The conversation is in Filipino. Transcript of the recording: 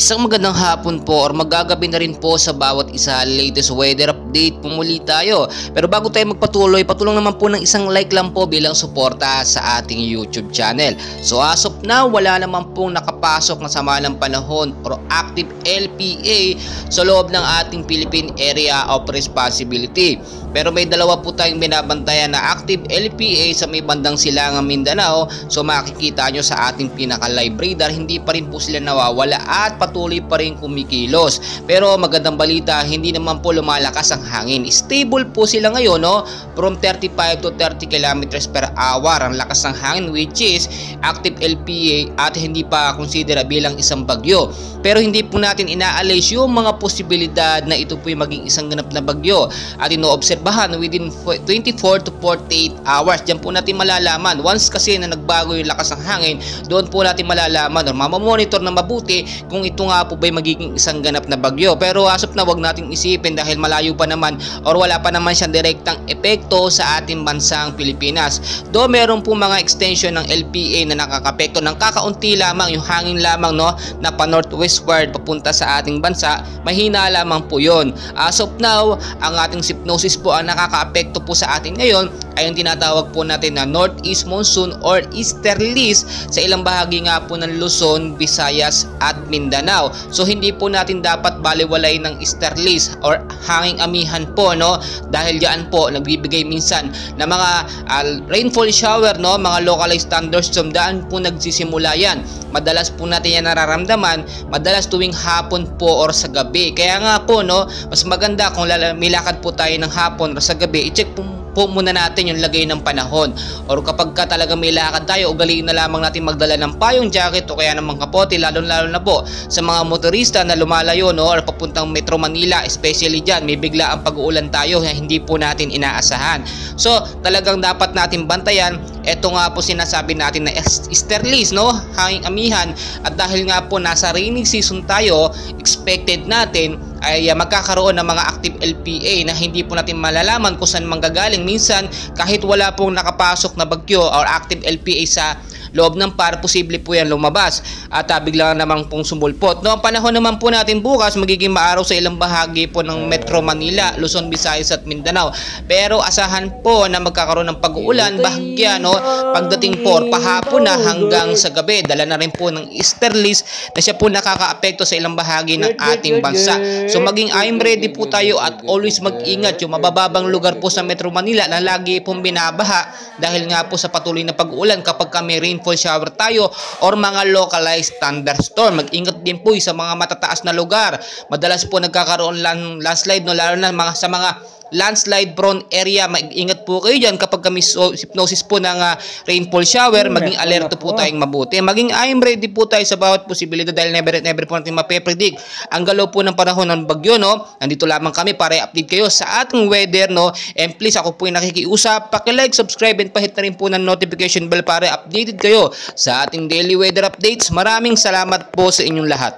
Isang magandang hapon po or magagabi na rin po sa bawat isa. Latest weather update po muli tayo. Pero bago tayo magpatuloy, patulong naman po ng isang like lang po bilang suporta sa ating YouTube channel. So as of now, wala naman pong nakapasok na sama ng panahon or active LPA sa loob ng ating Philippine Area of Responsibility. Pero may dalawa po tayong binabantayan na active LPA sa may bandang Silangang Mindanao. So makikita nyo sa ating pinaka-live radar, hindi pa rin po sila nawawala at patuloy pa rin kumikilos. Pero magandang balita, hindi naman po lumalakas ang hangin. Stable po sila ngayon, no? From 35 to 30 kilometers per hour ang lakas ng hangin, which is active LPA at hindi pa consider bilang isang bagyo. Pero hindi po natin ina-alis yung mga posibilidad na ito po yung maging isang ganap na bagyo at inoobserbahan within 24 to 48 hours. Diyan po natin malalaman. Once kasi na nagbago yung lakas ng hangin, doon po natin malalaman or mamamonitor na mabuti kung ito nga po ba magiging isang ganap na bagyo. Pero as of na, wag nating isipin dahil malayo pa naman or wala pa naman siyang direktang epekto sa ating bansang Pilipinas. Do meron po mga extension ng LPA na nakakapekto ng kakaunti lamang, yung hangin lamang, no, na pa northwestward papunta sa ating bansa, mahina lamang po yun. As of now, ang ating sypnosis po ang nakakaapekto po sa atin ngayon ay yung tinatawag po natin na northeast monsoon or easterlies sa ilang bahagi nga po ng Luzon, Visayas at Mindanao. So hindi po natin dapat baliwalay ng easterlies or hanging amihan po, no, dahil diyan po nagbibigay minsan ng mga rainfall shower, no, mga localized thunderstorm. Daan po nagsisimula yan. Madalas po natin yan nararamdaman madalas tuwing hapon po or sa gabi. Kaya nga po, no, mas maganda kung milakad po tayo ng hapon or sa gabi, i-check po muna natin yung lagay ng panahon. Or kapag ka talaga may lakad tayo, ugaliin na lamang natin magdala ng payong jacket o kaya ng kapote, lalo na po sa mga motorista na lumalayo, no, or papuntang Metro Manila, especially dyan, may bigla ang pag-uulan tayo na hindi po natin inaasahan. So talagang dapat natin bantayan. Ito nga po sinasabi natin na easterlies, no, hanging amihan, at dahil nga po nasa rainy season tayo, expected natin ay magkakaroon ng mga active LPA na hindi po natin malalaman kung saan manggagaling. Minsan kahit wala pong nakapasok na bagyo or active LPA sa loob ng par, posible po yan lumabas at bigla naman pong sumulpot. No, ang panahon naman po natin bukas magiging maaraw sa ilang bahagi po ng Metro Manila, Luzon, Visayas at Mindanao. Pero asahan po na magkakaroon ng pag-uulan bahagya, no, pagdating po pahapon na hanggang sa gabi. Dala na rin po ng easterlies na siya po nakakaapekto sa ilang bahagi ng ating bansa. So maging I'm ready po tayo at always mag-ingat yung mabababang lugar po sa Metro Manila na lagi pong binabaha dahil nga po sa patuloy na pag-uulan kapag may rainfall shower tayo or mga localized thunderstorm. Mag-ingat din po sa mga matataas na lugar. Madalas po nagkakaroon landslide, no, lalo na sa mga landslide prone area. Mag-ingat po kayo dyan kapag kami hypnosis po ng rainfall shower. Maging alerto po tayong mabuti. Maging I'm ready po tayo sa bawat posibilidad dahil never po natin mape-predict ang galaw po ng panahon ng bagyo, no. Nandito lamang kami para i-update kayo sa ating weather, no. And please, ako po yung nakikiusap, paki-like, subscribe, and pahit na rin po ng notification bell para updated kayo sa ating daily weather updates. Maraming salamat po sa inyong lahat.